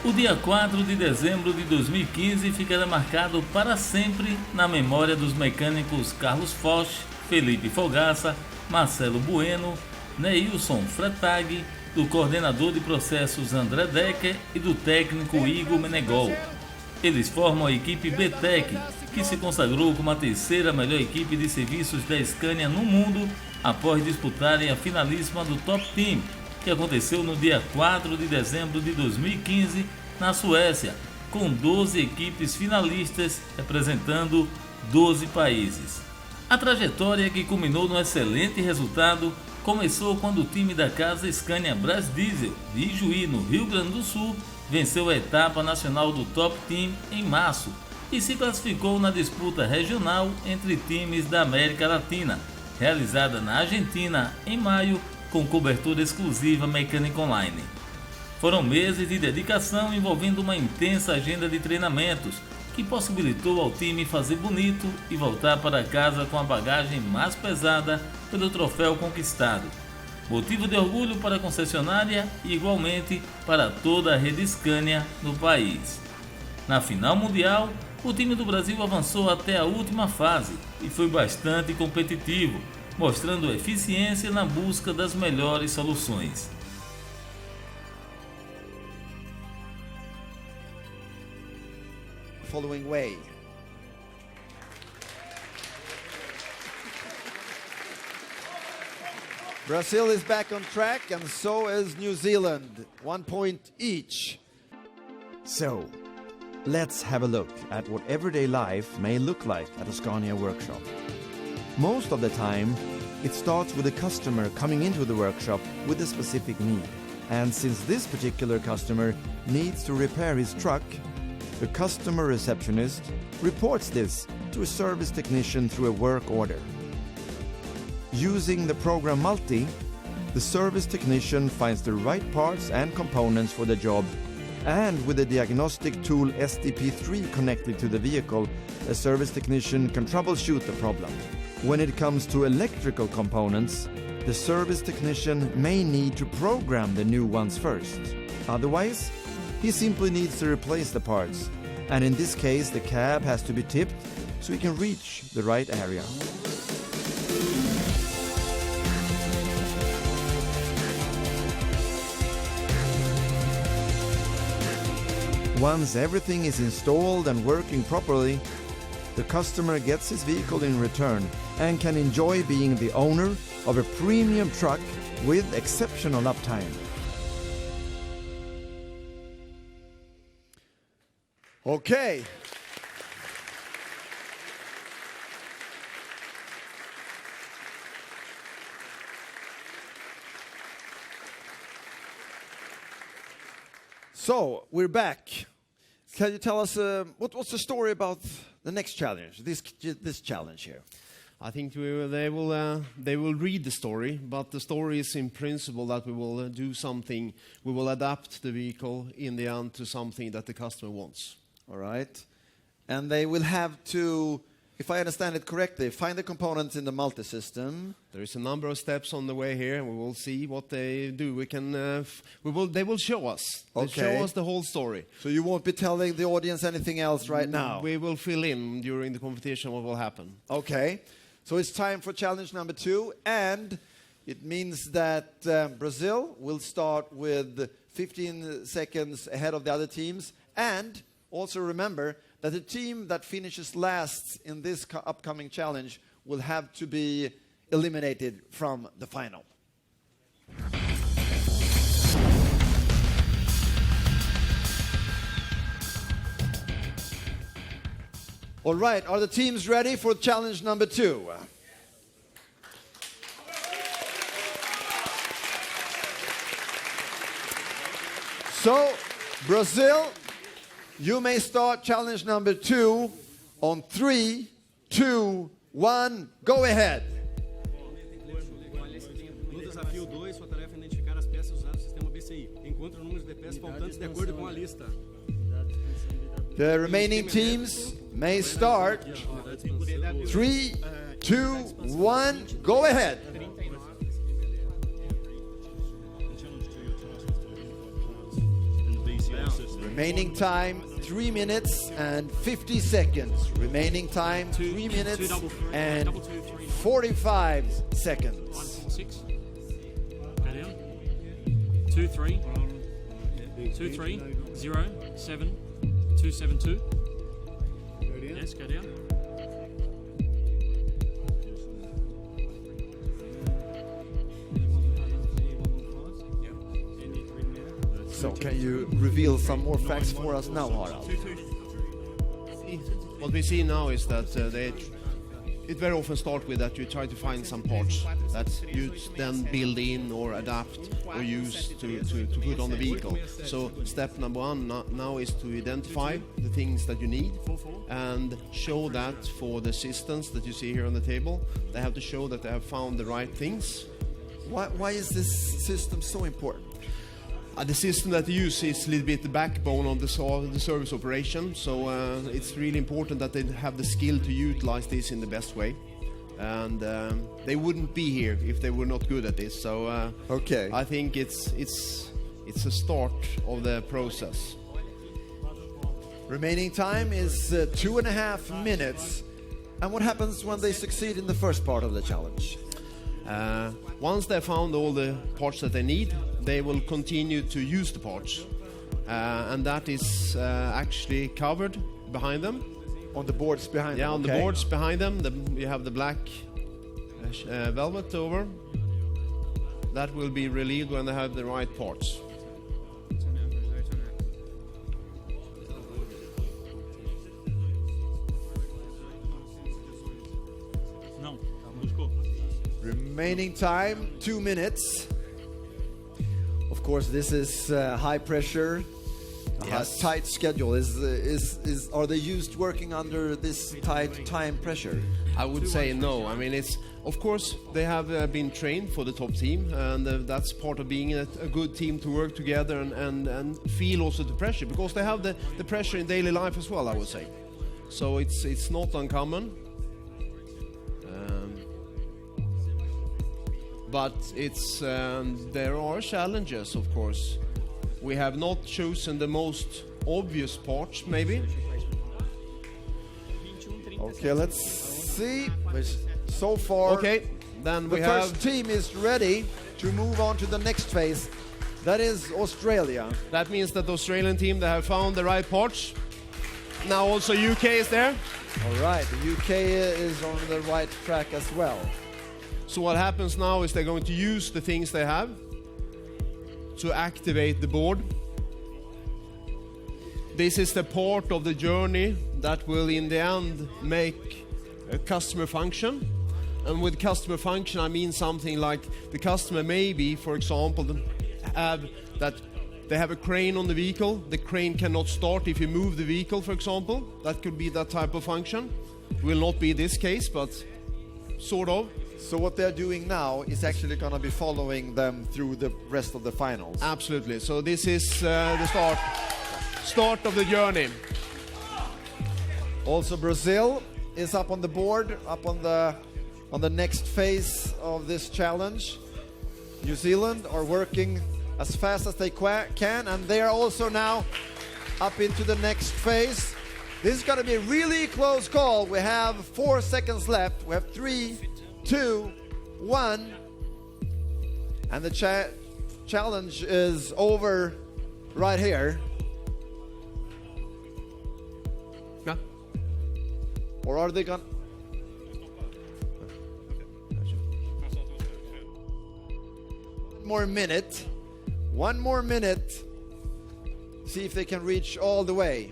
O dia 4 de dezembro de 2015 ficará marcado para sempre na memória dos mecânicos Carlos Fösch, Felipe Fogaça, Marcelo Bueno, Neilson Goi Fretag, do coordenador de Processos André Decker e do técnico Igor Menegol. Eles formam a equipe Btec, que se consagrou como a terceira melhor equipe de serviços da Scania no mundo após disputarem a finalíssima do Top Team, que aconteceu no dia 4 de dezembro de 2015 na Suécia, com 12 equipes finalistas representando 12 países. A trajetória, que culminou no excelente resultado, começou quando o time da casa Scania Brás Diesel de Ijuí, no Rio Grande do Sul, venceu a etapa nacional do Top Team em março e se classificou na disputa regional entre times da América Latina, realizada na Argentina em maio, com cobertura exclusiva mecânica online. Foram meses de dedicação envolvendo uma intensa agenda de treinamentos que possibilitou ao time fazer bonito e voltar para casa com a bagagem mais pesada pelo troféu conquistado. Motivo de orgulho para a concessionária e igualmente para toda a rede Scania no país. Na final mundial, o time do Brasil avançou até a última fase e foi bastante competitivo, mostrando eficiência na busca das melhores soluções. Following way. Brazil is back on track, and so is New Zealand. 1 point each. So, let's have a look at what everyday life may look like at a Scania workshop. Most of the time, it starts with a customer coming into the workshop with a specific need. And since this particular customer needs to repair his truck, the customer receptionist reports this to a service technician through a work order. Using the program Multi, the service technician finds the right parts and components for the job, and with the diagnostic tool SDP3 connected to the vehicle, a service technician can troubleshoot the problem. When it comes to electrical components, the service technician may need to program the new ones first. Otherwise, he simply needs to replace the parts, and in this case the cab has to be tipped so he can reach the right area. Once everything is installed and working properly, the customer gets his vehicle in return and can enjoy being the owner of a premium truck with exceptional uptime. Okay. So, we're back. Can you tell us what's the story about the next challenge, this challenge here? I think they will read the story, but the story is in principle that we will do something. We will adapt the vehicle in the end to something that the customer wants. All right. And they will have to, if I understand it correctly, find the components in the multi-system. There is a number of steps on the way here, and we will see what they do. They will show us. They show us the whole story. So you won't be telling the audience anything else right now? We will fill in during the competition what will happen. Okay. So it's time for challenge number 2, and it means that Brazil will start with 15 seconds ahead of the other teams, and also remember that the team that finishes last in this upcoming challenge will have to be eliminated from the final. All right, are the teams ready for challenge number 2? So, Brazil, you may start challenge number 2 on 3, 2, 1, go ahead. No desafio 2, sua tarefa é identificar as peças usadas no sistema BCI. Encontre o número de peças faltantes de acordo com a lista. The remaining teams may start. 3, 2, 1, go ahead. Remaining time 3 minutes and 50 seconds. Remaining time 3 minutes and 45 seconds. 6. Go down. 2 3. 2 3 0 7 2 7 2. Yes, go down. So can you reveal some more facts for us now, Harald? What we see now is that it very often starts with that you try to find some parts that you then build in or adapt or use to put on the vehicle. So step number 1 now is to identify the things that you need and show that for the assistants that you see here on the table. They have to show that they have found the right things. Why is this system so important? The system that you use is a little bit the backbone of the service operation, so it's really important that they have the skill to utilize this in the best way. And they wouldn't be here if they were not good at this. So Okay. I think it's a start of the process. Remaining time is 2.5 minutes. And what happens when they succeed in the first part of the challenge? Once they found all the parts that they need, they will continue to use the parts. And that is actually covered behind them. On the boards behind them? Yeah, on the boards behind them, you have the black velvet over. That will be relieved when they have the right parts. Remaining time 2 minutes. Of course, this is high pressure, Yes. tight schedule. Are they used working under this tight time pressure? I would say no. I mean, it's of course they have been trained for the top team, and that's part of being a good team to work together and feel also the pressure, because they have the pressure in daily life as well, I would say. So it's not uncommon. But it's there are challenges, of course. We have not chosen the most obvious parts, maybe. Okay, let's see. So far, Okay, then the we have. first team is ready to move on to the next phase. That is Australia. That means that the Australian team, they have found the right parts. Now also UK is there. All right, the UK is on the right track as well. So what happens now is they're going to use the things they have to activate the board. This is the part of the journey that will in the end make a customer function. And with customer function, I mean something like the customer maybe, for example, they have a crane on the vehicle. The crane cannot start if you move the vehicle, for example. That could be that type of function. Will not be this case, but sort of. So what they're doing now is actually going to be following them through the rest of the finals. Absolutely. So this is the start of the journey. Also, Brazil is up on the board, up on the next phase of this challenge. New Zealand are working as fast as they can, and they are also now up into the next phase. This is going to be a really close call. We have 4 seconds left. We have 3, 2, 1, and the challenge is over right here. Yeah. Or are they going? One more minute. See if they can reach all the way.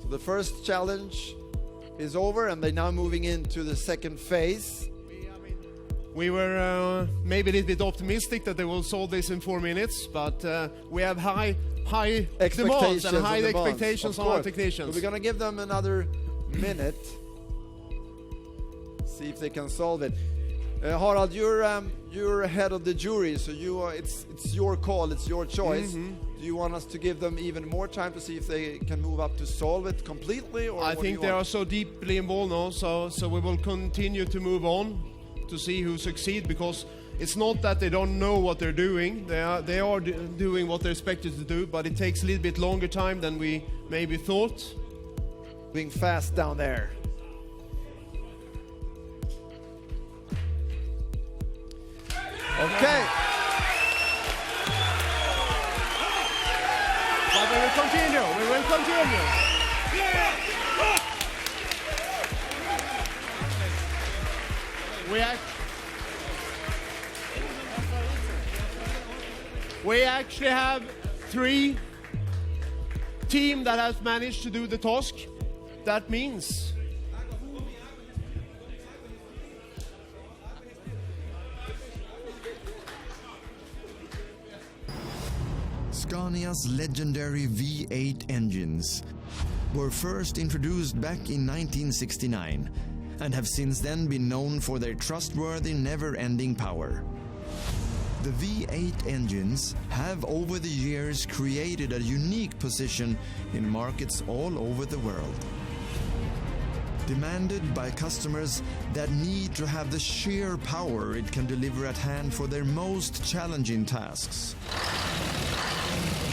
So The first challenge is over, and they're now moving into the second phase. We were maybe a little bit optimistic that they will solve this in 4 minutes, but we have high demands and high expectations on our technicians. So we're going to give them another minute. See if they can solve it. Harald, you're head of the jury, so it's your call, it's your choice. Do you want us to give them even more time to see if they can move up to solve it completely? Or I think they are so deeply involved now, so we will continue to move on to see who succeeds, because it's not that they don't know what they're doing. They are doing what they're expected to do, but it takes a little bit longer time than we maybe thought. Being fast down there. Okay. But we will continue. We will continue. We actually have 3 teams that has managed to do the task. That means Scania's legendary V8 engines were first introduced back in 1969 and have since then been known for their trustworthy, never-ending power. The V8 engines have over the years created a unique position in markets all over the world. Demanded by customers that need to have the sheer power it can deliver at hand for their most challenging tasks.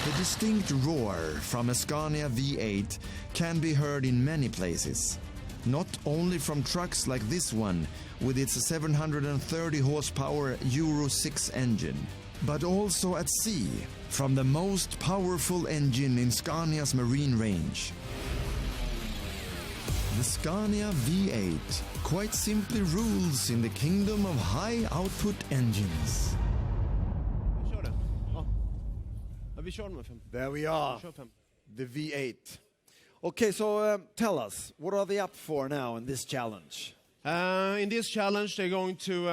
The distinct roar from a Scania V8 can be heard in many places. Not only from trucks like this one with its 730 horsepower Euro 6 engine, but also at sea from the most powerful engine in Scania's marine range. The Scania V8 quite simply rules in the kingdom of high output engines. There we are. The V8. Okay, so tell us, what are they up for now in this challenge? In this challenge, they're going to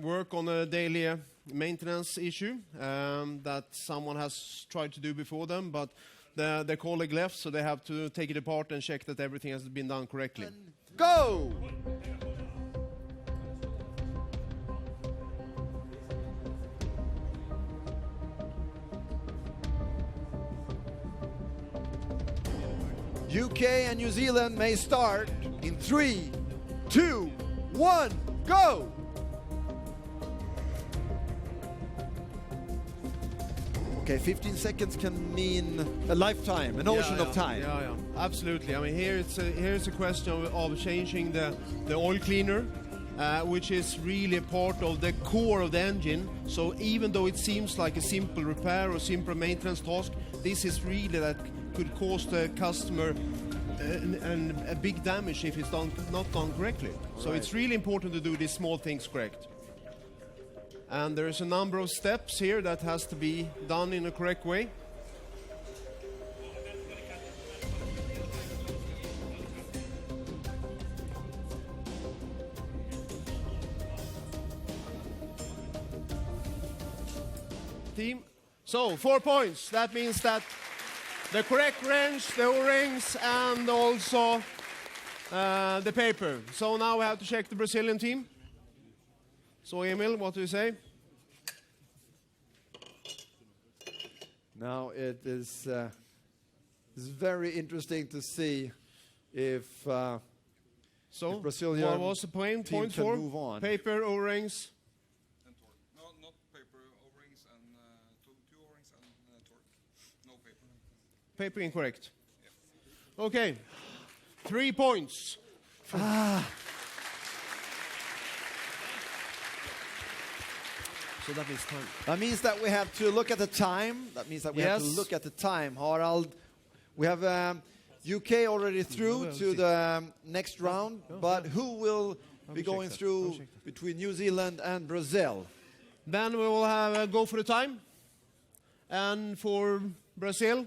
work on a daily maintenance issue that someone has tried to do before them, but their colleague left, so they have to take it apart and check that everything has been done correctly. Go! UK and New Zealand may start in 3, 2, 1, go! Okay, 15 seconds can mean a lifetime, an ocean of time. Yeah, absolutely. I mean, here's a question of changing the oil cleaner, which is really a part of the core of the engine. So even though it seems like a simple repair or simple maintenance task, this is really that could cause the customer a big damage if it's not done correctly. So it's really important to do these small things correct. And there's a number of steps here that has to be done in a correct way. Team. So 4 points. That means that the correct wrench, the O-rings, and also the paper. So now we have to check the Brazilian team. So Emil, what do you say? Now it is it's very interesting to see if Brazilian what was the point team for? can move on. Paper, O-rings. And torque. No, not paper, O-rings, and two O-rings and torque. No paper. Paper incorrect. Yeah. Okay. 3 points. So that means time. That means that we have to look at the time. That means that we have to look at the time. Harald, we have UK already through to the next round, but who will be going through between New Zealand and Brazil? Then we will have a go for the time. And for Brazil,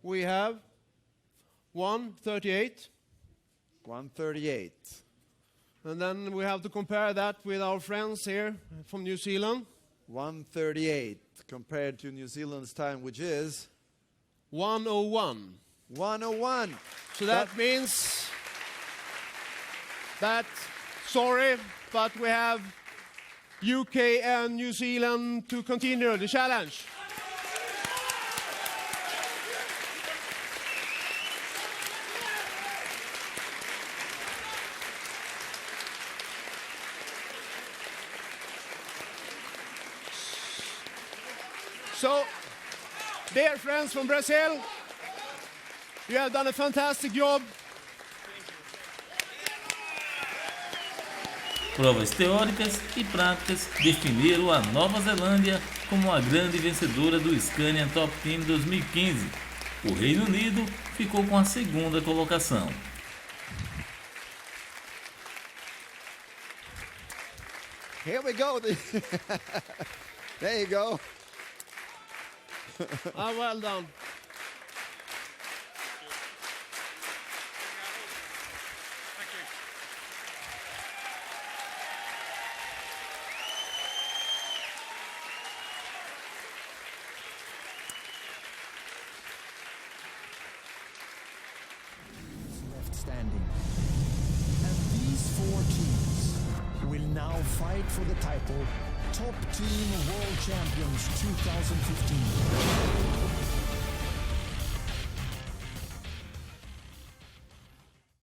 we have 1:38. 1:38. And then we have to compare that with our friends here from New Zealand. 1:38 compared to New Zealand's time, which is 1:01. 1:01. So that means that, sorry, but we have UK and New Zealand to continue the challenge. So, dear friends from Brazil, you have done a fantastic job. Provas teóricas e práticas definiram a Nova Zelândia como a grande vencedora do Scania Top Team 2015. O Reino Unido ficou com a segunda colocação. Here we go. There you go. Well done. Left standing. And these four teams will now fight for the title Top Team World Champions 2015.